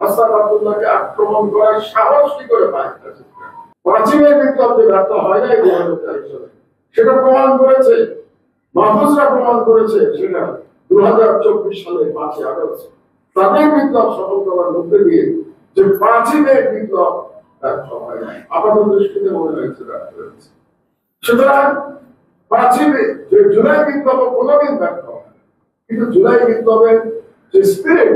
হাসান আব্দুল্লাহকে আক্রমণ করার সাহস কি করে পায়? 5ই মে বিপ্লব যে ব্যর্থ হয় নাই 2004 সালে, সেটা প্রমাণ করেছে, মাহফুজরা প্রমাণ করেছে, সেটা 2024 সালে 5ই আগস্ট তাদের বিপ্লব সফল করার মধ্যে দিয়ে যে 5ই মে বিপ্লব ব্যর্থ হয় নাই, আপাত দৃষ্টিতে মনে হয়েছে ব্যর্থ হয়েছে। সুতরাং 5ই মে যে জুলাই বিপ্লব কোনোদিন ব্যর্থ হয়, কিন্তু জুলাই বিপ্লবের যে স্পিরিট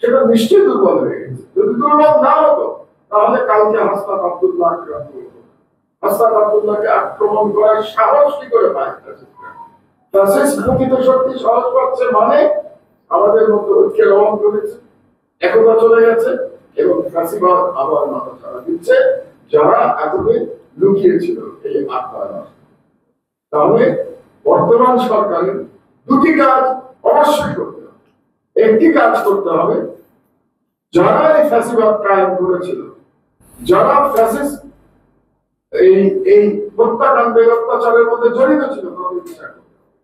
সেটা নিশ্চয়ই দুর্বল হয়ে গেছে। যদি দুর্বল না হতো তাহলে কালকে হাসান আব্দুল্লাহকে আক্রমণ করার সাহস কি করে পায়? প্রকৃত শক্তি সাহস পাচ্ছে মানে আমাদের মধ্যে ঐক্যের অভাব করেছে, একতা চলে গেছে এবং ফ্যাসিবাদ আবার মাথা ছাড়া দিচ্ছে, যারা এতদিন লুকিয়েছিল এই 8-9 মাস। তাহলে বর্তমান সরকারের দুটি কাজ অবশ্যই করতে হবে। একটি কাজ করতে হবে, যারা এই ফ্যাসিবাদ কায়েম করেছিল, যারা ফ্যাসিস্ট এই হত্যাকাণ্ডের অত্যাচারের মধ্যে জড়িত ছিল, তাদের বিচার করতে হবে।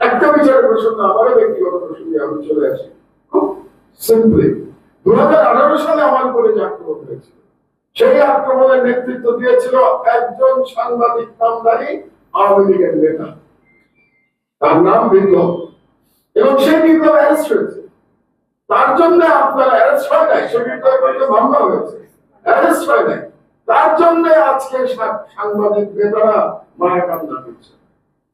একটা বিচারের প্রসঙ্গে আবারও ব্যক্তিগত প্রসঙ্গে আমি চলে আসি। খুব সিম্পলি 2018 সালে আমার উপরে যে আক্রমণ হয়েছিল, সেই আক্রমণের নেতৃত্ব দিয়েছিল একজন সাংবাদিক নামধারী আওয়ামী লীগের নেতা, তার নাম বিপ্লব, এবং সেই বিপ্লব অ্যারেস্ট হয়েছে। তার জন্য আপনারা অ্যারেস্ট হয় নাই, সে বিপ্লবের মামলা হয়েছে, অ্যারেস্ট হয় নাই, তার জন্য আজকে সাংবাদিক নেতারা মায়া কান্না করছে।